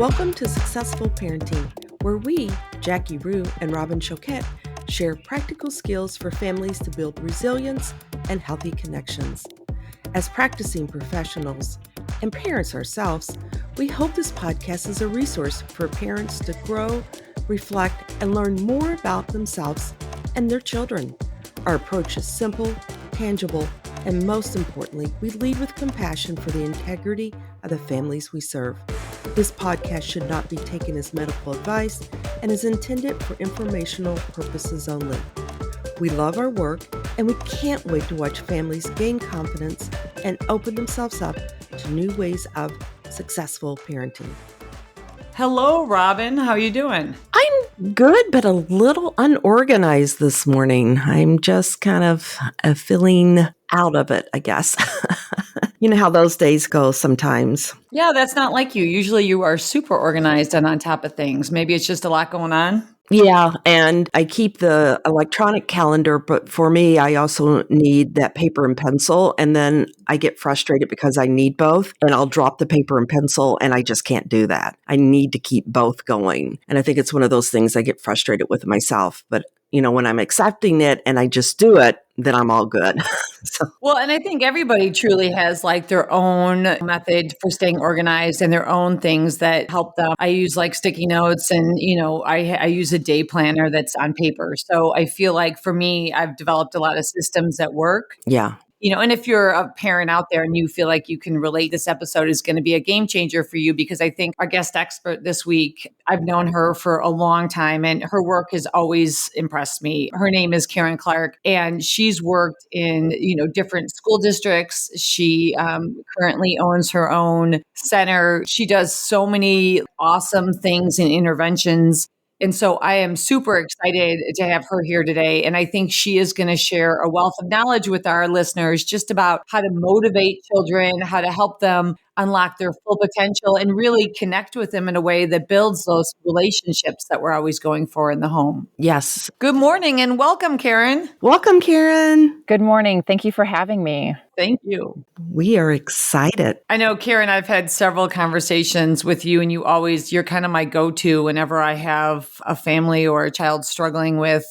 Welcome to Successful Parenting, where we, Jackie Rue and Robin Choquette, share practical skills for families to build resilience and healthy connections. As practicing professionals and parents ourselves, we hope this podcast is a resource for parents to grow, reflect, and learn more about themselves and their children. Our approach is simple, tangible, and most importantly, we lead with compassion for the integrity of the families we serve. This podcast should not be taken as medical advice and is intended for informational purposes only. We love our work and we can't wait to watch families gain confidence and open themselves up to new ways of successful parenting. Hello, Robin. How are you doing? I'm good, but a little unorganized this morning. I'm just kind of feeling out of it, I guess. You know how those days go sometimes. Yeah, that's not like you. Usually you are super organized and on top of things. Maybe it's just a lot going on. Yeah, and I keep the electronic calendar, but for me, I also need that paper and pencil. And then I get frustrated because I need both, and I'll drop the paper and pencil, and I just can't do that. I need to keep both going. And I think it's one of those things I get frustrated with myself. But, when I'm accepting it and I just do it, then I'm all good. Well, and I think everybody truly has like their own method for staying organized and their own things that help them. I use like sticky notes and, I use a day planner that's on paper. So I feel like for me, I've developed a lot of systems that work. Yeah. And if you're a parent out there and you feel like you can relate, this episode is going to be a game changer for you because I think our guest expert this week, I've known her for a long time and her work has always impressed me. Her name is Karen Clark and she's worked in, different school districts. She currently owns her own center. She does so many awesome things and interventions. And so I am super excited to have her here today. And I think she is going to share a wealth of knowledge with our listeners just about how to motivate children, how to help them unlock their full potential and really connect with them in a way that builds those relationships that we're always going for in the home. Yes. Good morning and welcome, Karen. Welcome, Karen. Good morning. Thank you for having me. Thank you. We are excited. I know, Karen, I've had several conversations with you and you're kind of my go-to whenever I have a family or a child struggling with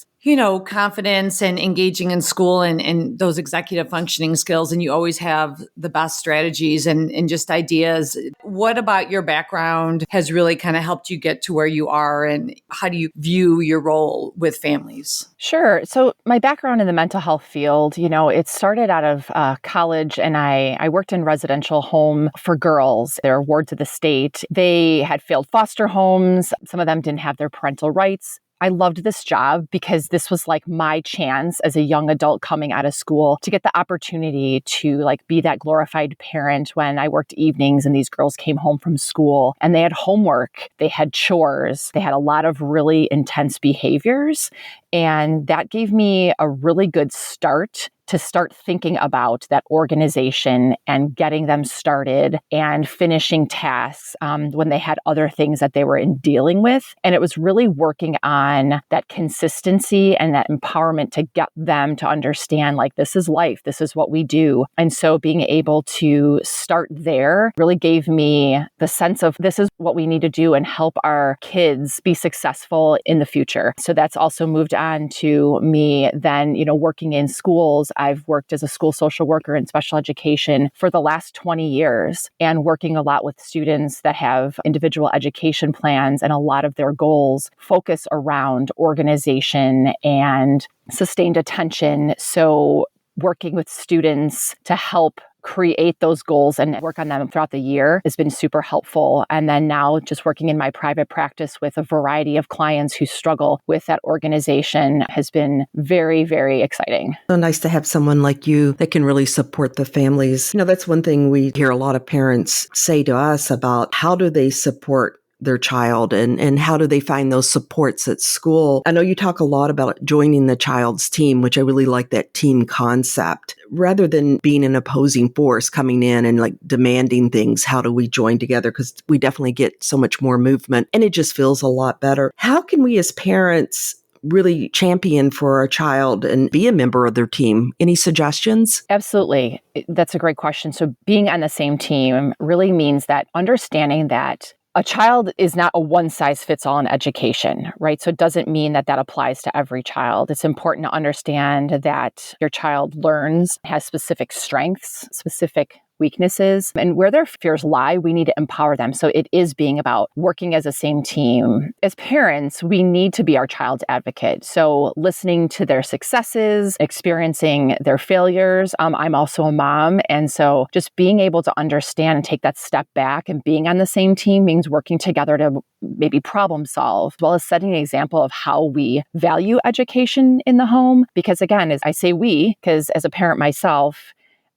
confidence and engaging in school and those executive functioning skills. And you always have the best strategies and just ideas. What about your background has really kind of helped you get to where you are? And how do you view your role with families? Sure. So my background in the mental health field, it started out of college and I worked in residential home for girls. They're wards of the state. They had failed foster homes. Some of them didn't have their parental rights. I loved this job because this was like my chance as a young adult coming out of school to get the opportunity to be that glorified parent when I worked evenings and these girls came home from school and they had homework, they had chores, they had a lot of really intense behaviors. And that gave me a really good start to start thinking about that organization and getting them started and finishing tasks when they had other things that they were dealing with. And it was really working on that consistency and that empowerment to get them to understand this is life, this is what we do. And so being able to start there really gave me the sense of this is what we need to do and help our kids be successful in the future. So that's also moved on to me then, working in schools. I've worked as a school social worker in special education for the last 20 years and working a lot with students that have individual education plans, and a lot of their goals focus around organization and sustained attention. So working with students to help create those goals and work on them throughout the year has been super helpful. And then now just working in my private practice with a variety of clients who struggle with that organization has been very, very exciting. So nice to have someone like you that can really support the families. That's one thing we hear a lot of parents say to us about how do they support their child and how do they find those supports at school. I know you talk a lot about joining the child's team, which I really like that team concept. Rather than being an opposing force coming in and demanding things, how do we join together? Because we definitely get so much more movement and it just feels a lot better. How can we as parents really champion for our child and be a member of their team? Any suggestions? Absolutely. That's a great question. So being on the same team really means that understanding that a child is not a one size fits all in education, right? So it doesn't mean that that applies to every child. It's important to understand that your child learns, has specific strengths, specific weaknesses, and where their fears lie, we need to empower them. So it is being about working as a same team. As parents, we need to be our child's advocate. So listening to their successes, experiencing their failures. I'm also a mom. And so just being able to understand and take that step back and being on the same team means working together to maybe problem solve, as well as setting an example of how we value education in the home. Because again, as I say we, because as a parent myself,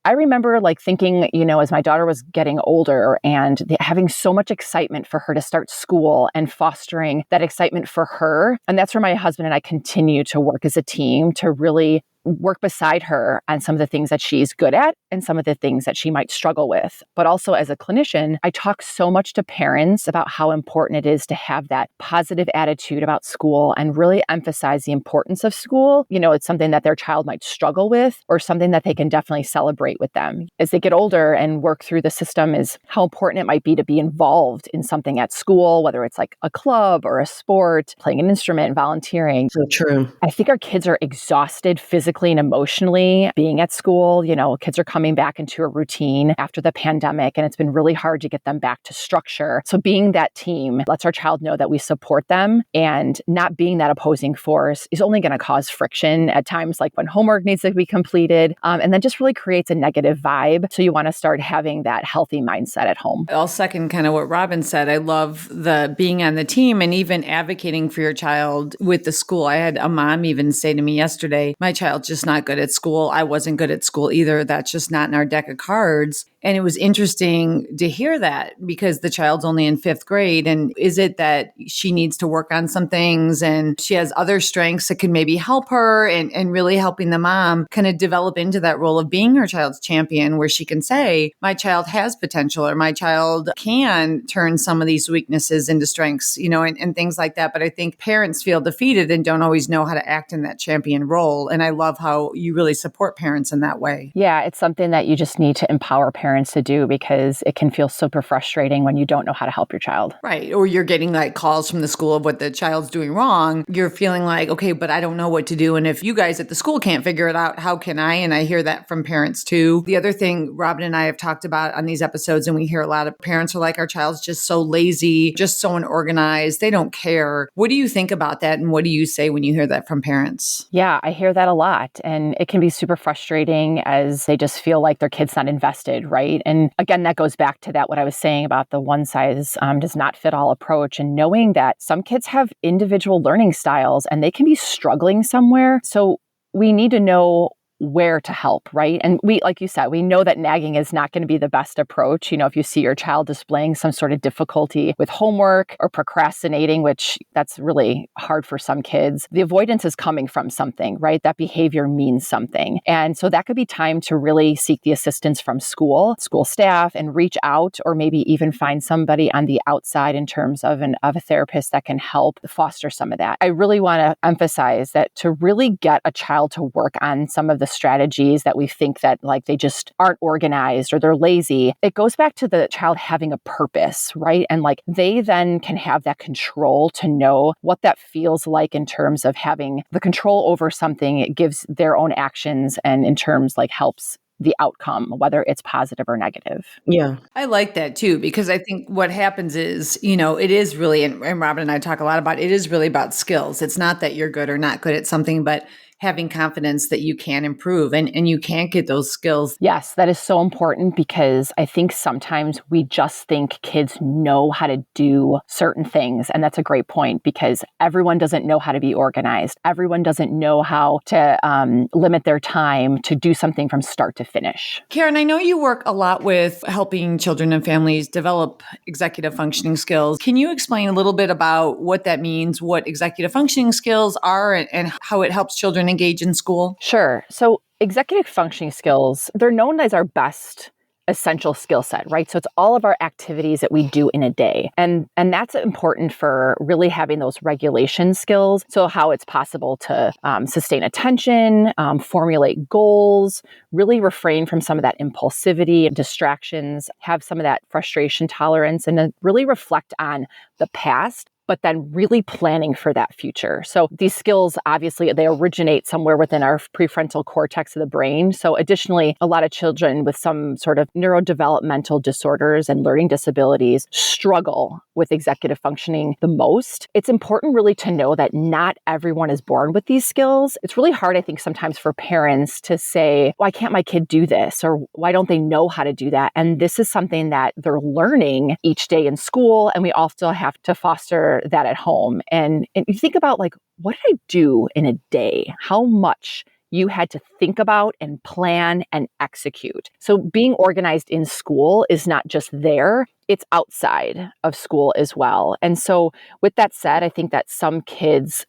I remember thinking, as my daughter was getting older and having so much excitement for her to start school and fostering that excitement for her. And that's where my husband and I continue to work as a team to really work beside her on some of the things that she's good at and some of the things that she might struggle with. But also as a clinician, I talk so much to parents about how important it is to have that positive attitude about school and really emphasize the importance of school. It's something that their child might struggle with or something that they can definitely celebrate with them. As they get older and work through the system is how important it might be to be involved in something at school, whether it's like a club or a sport, playing an instrument, volunteering. So true. I think our kids are exhausted physically and emotionally being at school. Kids are coming back into a routine after the pandemic, and it's been really hard to get them back to structure. So being that team lets our child know that we support them, and not being that opposing force is only going to cause friction at times, like when homework needs to be completed, and then just really creates a negative vibe. So you want to start having that healthy mindset at home. I'll second kind of what Robin said. I love the being on the team and even advocating for your child with the school. I had a mom even say to me yesterday, my child's just not good at school. I wasn't good at school either. That's just not in our deck of cards. And it was interesting to hear that because the child's only in 5th grade. And is it that she needs to work on some things and she has other strengths that can maybe help her and really helping the mom kind of develop into that role of being her child's champion, where she can say, my child has potential or my child can turn some of these weaknesses into strengths, and things like that. But I think parents feel defeated and don't always know how to act in that champion role. And I love how you really support parents in that way. Yeah, it's something that you just need to empower parents to do because it can feel super frustrating when you don't know how to help your child. Right. Or you're getting calls from the school of what the child's doing wrong. You're feeling like, okay, but I don't know what to do. And if you guys at the school can't figure it out, how can I? And I hear that from parents too. The other thing Robin and I have talked about on these episodes, and we hear a lot of parents are like, our child's just so lazy, just so unorganized. They don't care. What do you think about that? And what do you say when you hear that from parents? Yeah, I hear that a lot. And it can be super frustrating as they just feel like their kid's not invested, right? And again, that goes back to that, what I was saying about the one size does not fit all approach, and knowing that some kids have individual learning styles and they can be struggling somewhere. So we need to know where to help, right? And we, like you said, we know that nagging is not going to be the best approach. If you see your child displaying some sort of difficulty with homework or procrastinating, which that's really hard for some kids, the avoidance is coming from something, right? That behavior means something. And so that could be time to really seek the assistance from school staff, and reach out, or maybe even find somebody on the outside in terms of a therapist that can help foster some of that. I really want to emphasize that to really get a child to work on some of the strategies that we think that they just aren't organized or they're lazy, it goes back to the child having a purpose, right? And they then can have that control to know what that feels like in terms of having the control over something. It gives their own actions and in terms helps the outcome, whether it's positive or negative. Yeah. I like that too, because I think what happens is, it is really, and Robin and I talk a lot about, it is really about skills. It's not that you're good or not good at something, but having confidence that you can improve and you can't get those skills. Yes, that is so important because I think sometimes we just think kids know how to do certain things. And that's a great point because everyone doesn't know how to be organized. Everyone doesn't know how to limit their time to do something from start to finish. Karen, I know you work a lot with helping children and families develop executive functioning skills. Can you explain a little bit about what that means, what executive functioning skills are, and how it helps children engage in school? Sure. So executive functioning skills, they're known as our best essential skill set, right? So it's all of our activities that we do in a day. And that's important for really having those regulation skills. So how it's possible to sustain attention, formulate goals, really refrain from some of that impulsivity and distractions, have some of that frustration tolerance, and then really reflect on the past, but then really planning for that future. So these skills, obviously, they originate somewhere within our prefrontal cortex of the brain. So additionally, a lot of children with some sort of neurodevelopmental disorders and learning disabilities struggle with executive functioning the most. It's important really to know that not everyone is born with these skills. It's really hard, I think, sometimes for parents to say, why can't my kid do this? Or why don't they know how to do that? And this is something that they're learning each day in school. And we also have to foster that at home. And you think about like, what did I do in a day? How much you had to think about and plan and execute. So being organized in school is not just there, it's outside of school as well. And so with that said, I think that some kids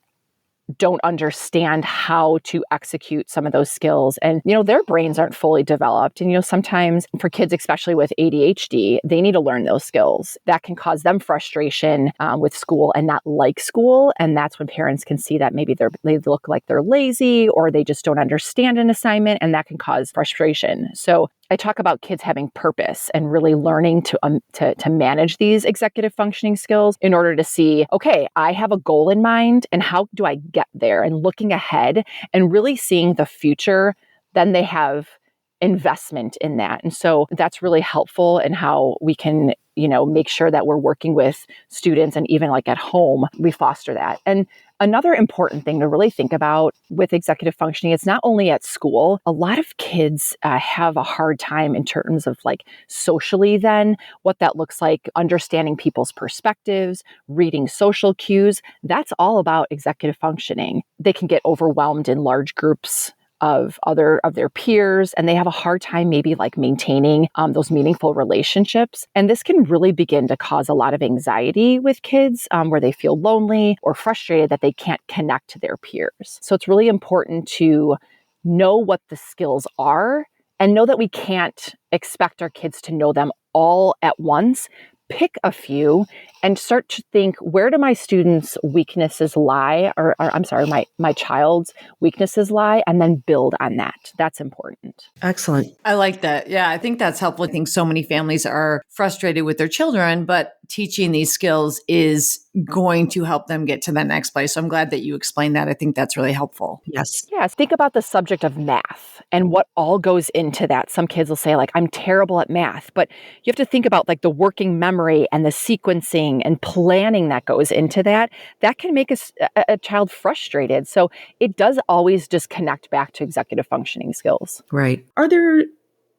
don't understand how to execute some of those skills. And, their brains aren't fully developed. And, sometimes for kids, especially with ADHD, they need to learn those skills. That can cause them frustration with school and not like school. And that's when parents can see that maybe they look like they're lazy or they just don't understand an assignment, and that can cause frustration. So I talk about kids having purpose and really learning to manage these executive functioning skills in order to see, okay, I have a goal in mind and how do I get there, and looking ahead and really seeing the future. Then they have investment in that. And so that's really helpful in how we can, make sure that we're working with students, and even like at home, we foster that. And another important thing to really think about with executive functioning, it's not only at school. A lot of kids have a hard time in terms of like socially then, what that looks like, understanding people's perspectives, reading social cues. That's all about executive functioning. They can get overwhelmed in large groups of their peers, and they have a hard time maybe like maintaining those meaningful relationships. And this can really begin to cause a lot of anxiety with kids where they feel lonely or frustrated that they can't connect to their peers. So it's really important to know what the skills are and know that we can't expect our kids to know them all at once. Pick a few and start to think, where do my students' weaknesses lie? Or I'm sorry, my child's weaknesses lie, and then build on that. That's important. Excellent. I like that. Yeah, I think that's helpful. I think so many families are frustrated with their children, but teaching these skills is going to help them get to the next place. So I'm glad that you explained that. I think that's really helpful. Yes. Yes. Think about the subject of math and what all goes into that. Some kids will say like, I'm terrible at math, but you have to think about like the working memory and the sequencing and planning that goes into that. That can make a child frustrated. So it does always just connect back to executive functioning skills. Right. Are there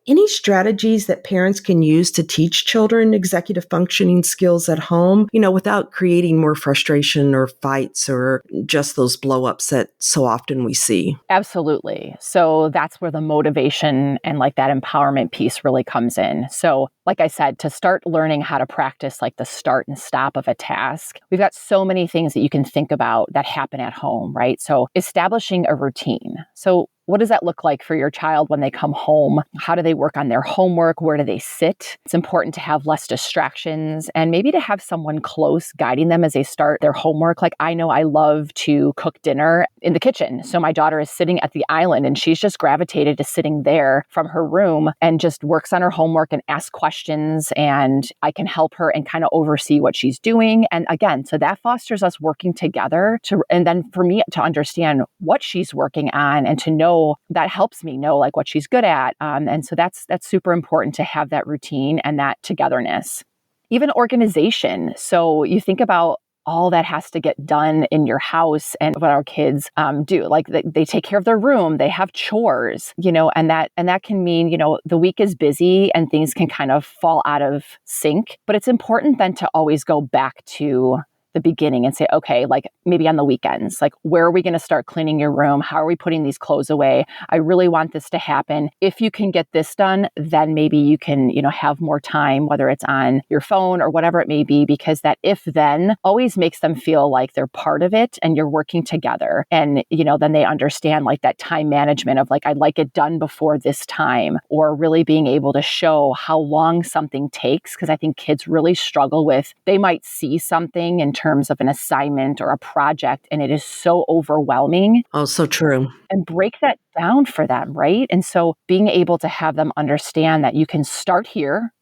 any strategies that parents can use to teach children executive functioning skills at home, without creating more frustration or fights or just those blow-ups that so often we see? Absolutely. So that's where the motivation and like that empowerment piece really comes in. So like I said, to start learning how to practice like the start and stop of a task, we've got so many things that you can think about that happen at home, right? So establishing a routine. So what does that look like for your child when they come home? How do they work on their homework? Where do they sit? It's important to have less distractions and maybe to have someone close guiding them as they start their homework. Like I know I love to cook dinner in the kitchen. So my daughter is sitting at the island and she's just gravitated to sitting there from her room and just works on her homework and asks questions, and I can help her and kind of oversee what she's doing. And again, so that fosters us working together and then for me to understand what she's working on and to know that helps me know like what she's good at. And so that's super important to have that routine and that togetherness. Even organization. So you think about all that has to get done in your house and what our kids do. Like they take care of their room, they have chores, and that can mean, the week is busy and things can kind of fall out of sync. But it's important then to always go back to the beginning and say, okay, like maybe on the weekends, like where are we going to start cleaning your room? How are we putting these clothes away? I really want this to happen. If you can get this done, then maybe you can, have more time, whether it's on your phone or whatever it may be, because that if then always makes them feel like they're part of it and you're working together. And, then they understand like that time management of like, I'd like it done before this time, or really being able to show how long something takes. Because I think kids really struggle with, they might see something in terms of an assignment or a project, and it is so overwhelming. Oh, so true. And break that down for them, right? And so being able to have them understand that you can start here,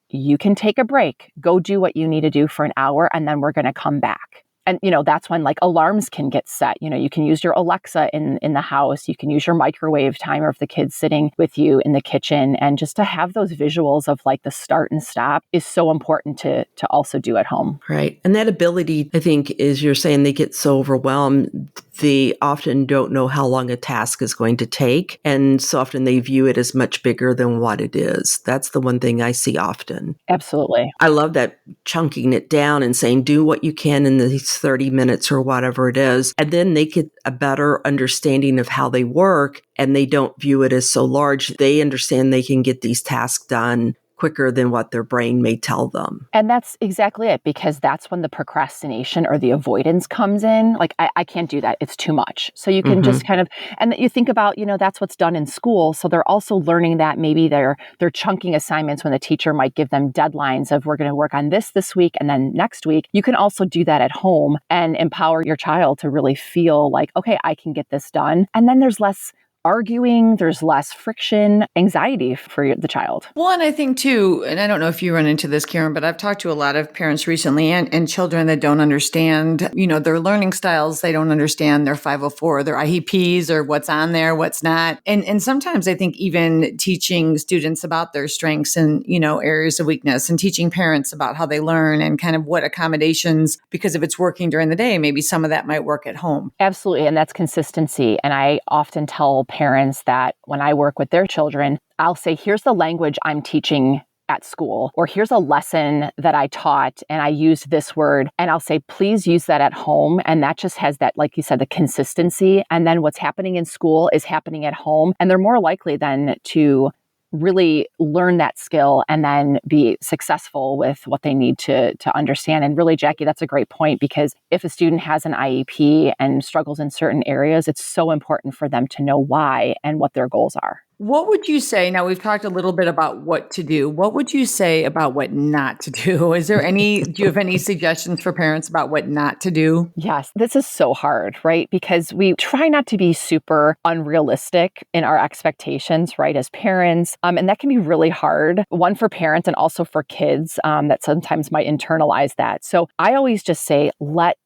you can take a break, go do what you need to do for an hour, and then we're going to come back. And, that's when like alarms can get set. You can use your Alexa in the house. You can use your microwave timer if the kid's sitting with you in the kitchen. And just to have those visuals of like the start and stop is so important to also do at home. Right. And that ability, I think, is you're saying they get so overwhelmed, they often don't know how long a task is going to take. And so often they view it as much bigger than what it is. That's the one thing I see often. Absolutely. I love that, chunking it down and saying, do what you can in these 30 minutes or whatever it is. And then they get a better understanding of how they work, and they don't view it as so large. They understand they can get these tasks done quicker than what their brain may tell them. And that's exactly it, because that's when the procrastination or the avoidance comes in. Like, I can't do that. It's too much. So you can just kind of, and you think about, that's what's done in school. So they're also learning that maybe they're chunking assignments when the teacher might give them deadlines of we're going to work on this week and then next week. You can also do that at home and empower your child to really feel like, okay, I can get this done. And then there's less arguing, there's less friction, anxiety for the child. Well, and I think too, and I don't know if you run into this, Karen, but I've talked to a lot of parents recently and children that don't understand, their learning styles. They don't understand their 504, their IEPs, or what's on there, what's not. And sometimes I think even teaching students about their strengths and, areas of weakness, and teaching parents about how they learn and kind of what accommodations, because if it's working during the day, maybe some of that might work at home. Absolutely. And that's consistency. And I often tell parents that when I work with their children, I'll say, here's the language I'm teaching at school, or here's a lesson that I taught and I used this word. And I'll say, please use that at home. And that just has that, like you said, the consistency. And then what's happening in school is happening at home. And they're more likely then to really learn that skill and then be successful with what they need to understand. And really, Jackie, that's a great point, because if a student has an IEP and struggles in certain areas, it's so important for them to know why and what their goals are. What would you say? Now, we've talked a little bit about what to do. What would you say about what not to do? Do you have any suggestions for parents about what not to do? Yes, this is so hard, right? Because we try not to be super unrealistic in our expectations, right, as parents. And that can be really hard, one for parents and also for kids that sometimes might internalize that. So I always just say, let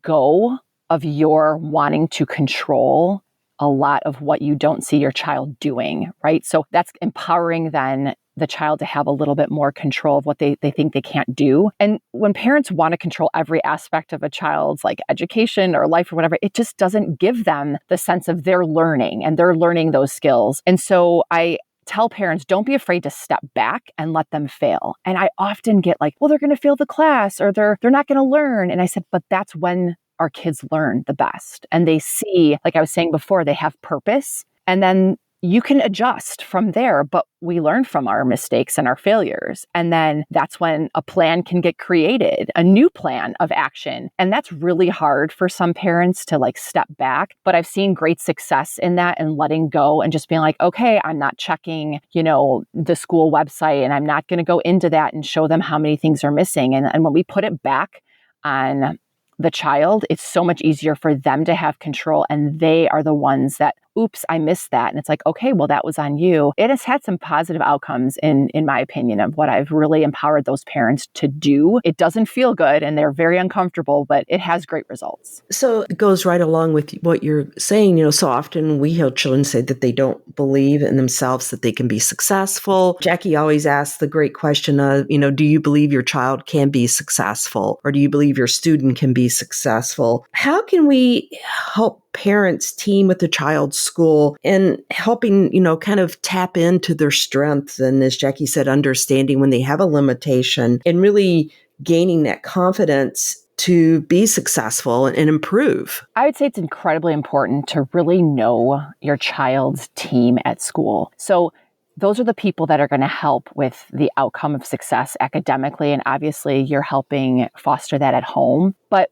go of your wanting to control a lot of what you don't see your child doing, right? So that's empowering then the child to have a little bit more control of what they think they can't do. And when parents want to control every aspect of a child's like education or life or whatever, it just doesn't give them the sense of they're learning and they're learning those skills. And so I tell parents, don't be afraid to step back and let them fail. And I often get like, well, they're going to fail the class or they're not going to learn. And I said, but that's when our kids learn the best. And they see, like I was saying before, they have purpose. And then you can adjust from there, but we learn from our mistakes and our failures. And then that's when a plan can get created, a new plan of action. And that's really hard for some parents to like step back. But I've seen great success in that and letting go and just being like, okay, I'm not checking, the school website, and I'm not going to go into that and show them how many things are missing. And when we put it back on the child, it's so much easier for them to have control, and they are the ones that, oops, I missed that. And it's like, okay, well, that was on you. It has had some positive outcomes in my opinion of what I've really empowered those parents to do. It doesn't feel good and they're very uncomfortable, but it has great results. So it goes right along with what you're saying. So often we hear children say that they don't believe in themselves, that they can be successful. Jackie always asks the great question of, do you believe your child can be successful, or do you believe your student can be successful? How can we help parents team with the child's school and helping, kind of tap into their strengths? And as Jackie said, understanding when they have a limitation and really gaining that confidence to be successful and improve? I would say it's incredibly important to really know your child's team at school. So those are the people that are going to help with the outcome of success academically. And obviously, you're helping foster that at home. But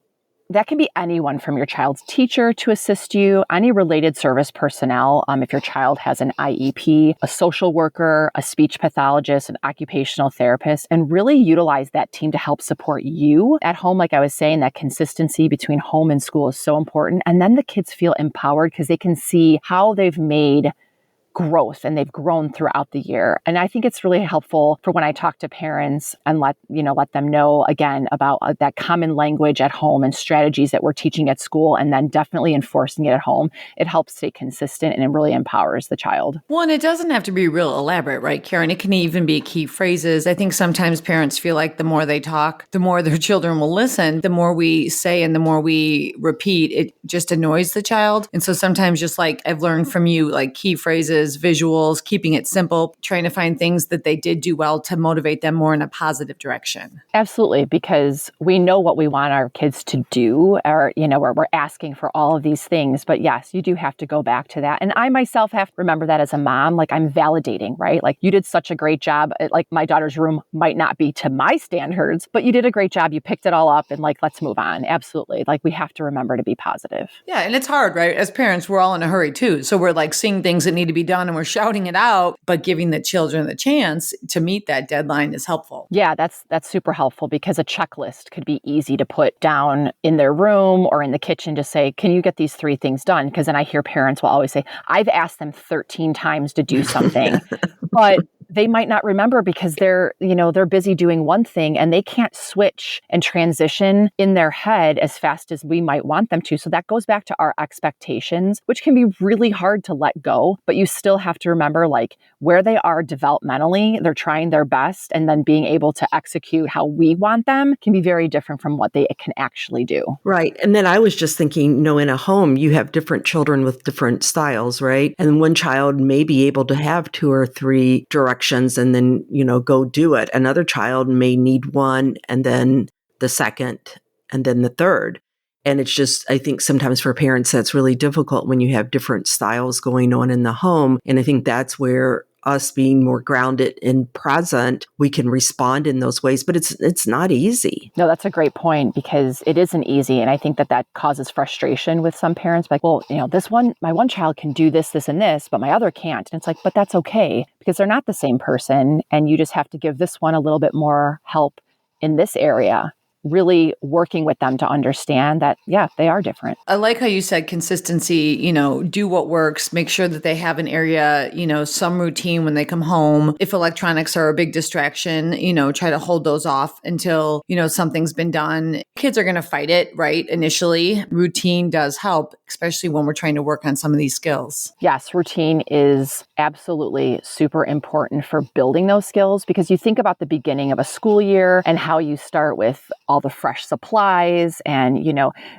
that can be anyone from your child's teacher to assist you, any related service personnel. If your child has an IEP, a social worker, a speech pathologist, an occupational therapist, and really utilize that team to help support you at home. Like I was saying, that consistency between home and school is so important. And then the kids feel empowered because they can see how they've made growth and they've grown throughout the year. And I think it's really helpful for when I talk to parents and let them know again about that common language at home and strategies that we're teaching at school, and then definitely enforcing it at home. It helps stay consistent and it really empowers the child. Well, and it doesn't have to be real elaborate, right, Karen? It can even be key phrases. I think sometimes parents feel like the more they talk, the more their children will listen. The more we say and the more we repeat, it just annoys the child. And so sometimes, just like I've learned from you, like key phrases, visuals, keeping it simple, trying to find things that they did do well to motivate them more in a positive direction. Absolutely, because we know what we want our kids to do, or, where we're asking for all of these things. But yes, you do have to go back to that. And I myself have to remember that as a mom, like I'm validating, right? Like you did such a great job. Like my daughter's room might not be to my standards, but you did a great job. You picked it all up and like, let's move on. Absolutely. Like we have to remember to be positive. Yeah. And it's hard, right? As parents, we're all in a hurry too. So we're like seeing things that need to be done and we're shouting it out, but giving the children the chance to meet that deadline is helpful. Yeah, that's super helpful, because a checklist could be easy to put down in their room or in the kitchen to say, can you get these 3 things done? Because then I hear parents will always say, I've asked them 13 times to do something, but they might not remember because they're busy doing one thing and they can't switch and transition in their head as fast as we might want them to. So that goes back to our expectations, which can be really hard to let go, but you still have to remember like where they are developmentally, they're trying their best, and then being able to execute how we want them can be very different from what they can actually do. Right. And then I was just thinking, in a home, you have different children with different styles, right? And one child may be able to have 2 or 3 directions and then, go do it. Another child may need one and then the second and then the third. And it's just, I think sometimes for parents, that's really difficult when you have different styles going on in the home. And I think that's where us being more grounded and present, we can respond in those ways, but it's not easy. No, that's a great point, because it isn't easy. And I think that causes frustration with some parents. Like, well, my one child can do this, this, and this, but my other can't. And it's like, but that's okay, because they're not the same person. And you just have to give this one a little bit more help in this area. Really working with them to understand that, yeah, they are different. I like how you said consistency, do what works, make sure that they have an area, some routine when they come home. If electronics are a big distraction, try to hold those off until, something's been done. Kids are going to fight it, right? Initially, routine does help, especially when we're trying to work on some of these skills. Yes, routine is absolutely super important for building those skills, because you think about the beginning of a school year and how you start with all the fresh supplies and,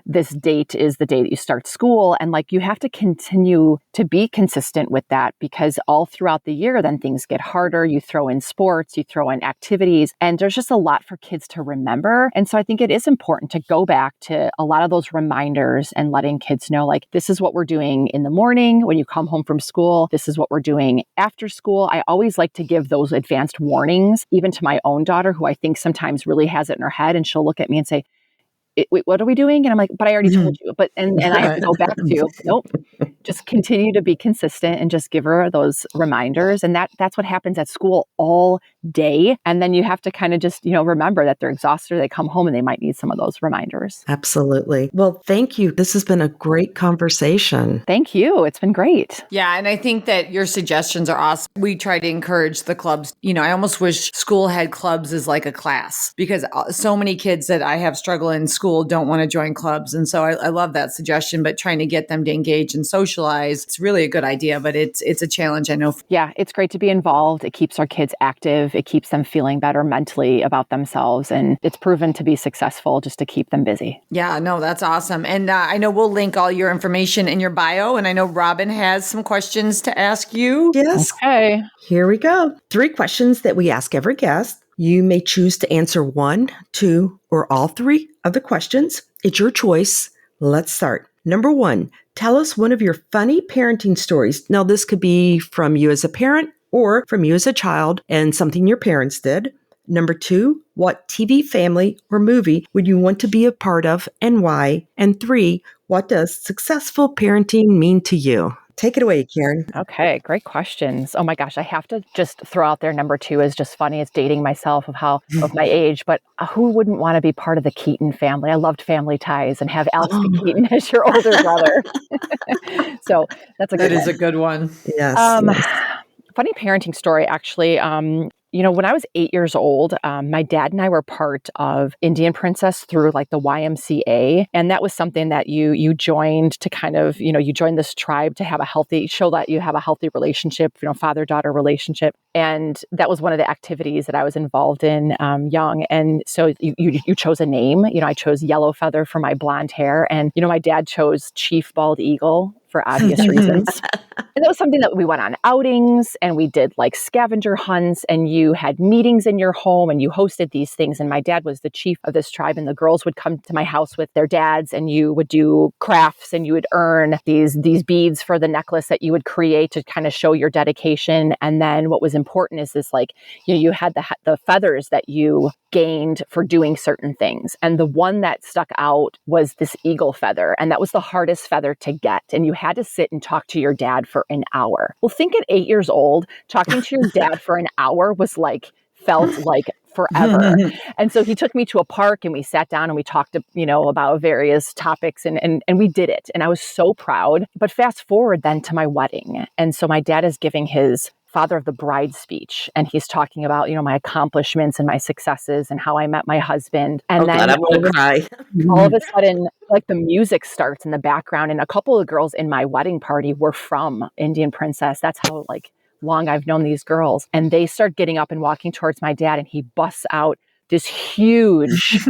this date is the day that you start school. And like, you have to continue to be consistent with that, because all throughout the year, then things get harder. You throw in sports, you throw in activities, and there's just a lot for kids to remember. And so I think it is important to go back to a lot of those reminders and letting kids know, like, this is what we're doing in the morning when you come home from school. This is what we're doing after school. I always like to give those advanced warnings, even to my own daughter, who I think sometimes really has it in her head, and she'll look at me and say, wait, what are we doing? And I'm like, but I already told you. And I have to go back to, nope, just continue to be consistent and just give her those reminders. And that's what happens at school all day. And then you have to kind of just, remember that they're exhausted, they come home and they might need some of those reminders. Absolutely. Well, thank you. This has been a great conversation. Thank you. It's been great. Yeah. And I think that your suggestions are awesome. We try to encourage the clubs. I almost wish school had clubs as like a class, because so many kids that I have struggle in school don't want to join clubs. And so I love that suggestion, but trying to get them to engage and socialize, it's really a good idea, but it's a challenge, I know. Yeah, it's great to be involved. It keeps our kids active. It keeps them feeling better mentally about themselves. And it's proven to be successful just to keep them busy. Yeah, no, that's awesome. And I know we'll link all your information in your bio. And I know Robin has some questions to ask you. Yes. Okay. Here we go. 3 questions that we ask every guest. You may choose to answer 1, 2, or all 3 of the questions. It's your choice. Let's start. Number 1, tell us one of your funny parenting stories. Now, this could be from you as a parent or from you as a child and something your parents did. Number 2, what TV, family, or movie would you want to be a part of and why? And 3, what does successful parenting mean to you? Take it away, Karen. Okay, great questions. Oh my gosh, I have to just throw out there number 2 is just funny. It's dating myself of my age, but who wouldn't want to be part of the Keaton family? I loved Family Ties and have Alex P. Keaton as your older brother. So that's a good one. That is a good one. Yes. Funny parenting story, actually. When I was 8 years old, my dad and I were part of Indian Princess through like the YMCA. And that was something that you joined to kind of, you joined this tribe to have show that you have a healthy relationship, father-daughter relationship. And that was one of the activities that I was involved in young. And so you chose a name. I chose Yellow Feather for my blonde hair. And, my dad chose Chief Bald Eagle for obvious reasons. And that was something that we went on outings and we did like scavenger hunts and you had meetings in your home and you hosted these things. And my dad was the chief of this tribe and the girls would come to my house with their dads and you would do crafts and you would earn these beads for the necklace that you would create to kind of show your dedication. And then what was important is this, like, you had the feathers that you gained for doing certain things. And the one that stuck out was this eagle feather. And that was the hardest feather to get. And you had to sit and talk to your dad for an hour. Well, think at 8 years old, talking to your dad for an hour felt like forever. And so he took me to a park and we sat down and we talked, about various topics and we did it. And I was so proud. But fast forward then to my wedding. And so my dad is giving his father of the bride speech. And he's talking about, my accomplishments and my successes and how I met my husband. And then God, I'm going to cry. All of a sudden, like the music starts in the background. And a couple of girls in my wedding party were from Indian Princess. That's how long I've known these girls. And they start getting up and walking towards my dad. And he busts out this huge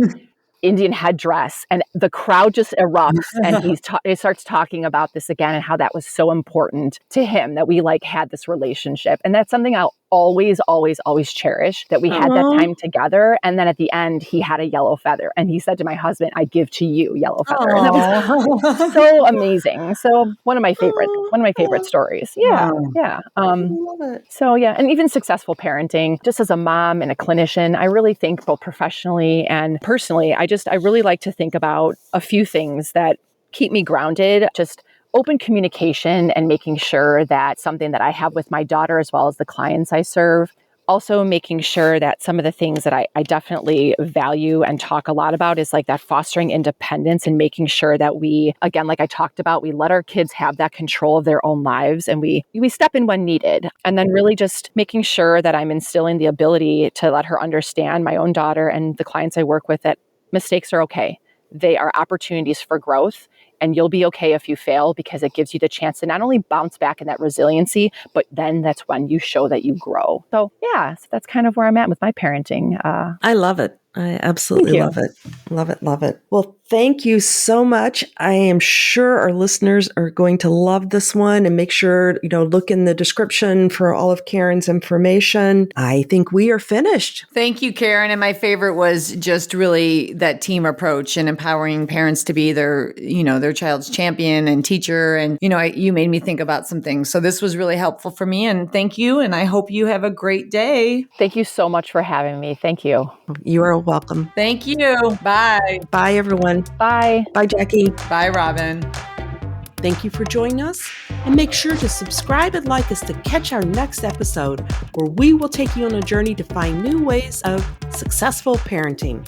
Indian headdress and the crowd just erupts and he starts talking about this again and how that was so important to him that we had this relationship. And that's something I'll always, always, always cherish, that we had that time together. And then at the end, he had a yellow feather and he said to my husband, "I give to you yellow feather." And that was so amazing. So one of my favorite stories. Yeah. Yeah. Love it. So yeah. And even successful parenting, just as a mom and a clinician, I really think both professionally and personally, I really like to think about a few things that keep me grounded, just open communication and making sure that something that I have with my daughter as well as the clients I serve. Also making sure that some of the things that I definitely value and talk a lot about is that fostering independence and making sure that we, again, like I talked about, we let our kids have that control of their own lives and we step in when needed. And then really just making sure that I'm instilling the ability to let her understand, my own daughter and the clients I work with, that mistakes are okay. They are opportunities for growth. And you'll be okay if you fail because it gives you the chance to not only bounce back in that resiliency, but then that's when you show that you grow. So yeah, so that's kind of where I'm at with my parenting. I love it. I absolutely love it. Love it. Love it. Well, thank you so much. I am sure our listeners are going to love this one and make sure, look in the description for all of Karen's information. I think we are finished. Thank you, Karen. And my favorite was just really that team approach and empowering parents to be their child's champion and teacher. And, you made me think about some things. So this was really helpful for me. And thank you. And I hope you have a great day. Thank you so much for having me. Thank you. You are welcome. Thank you. Bye. Bye, everyone. Bye. Bye, Jackie. Bye, Robin. Thank you for joining us. And make sure to subscribe and like us to catch our next episode, where we will take you on a journey to find new ways of successful parenting.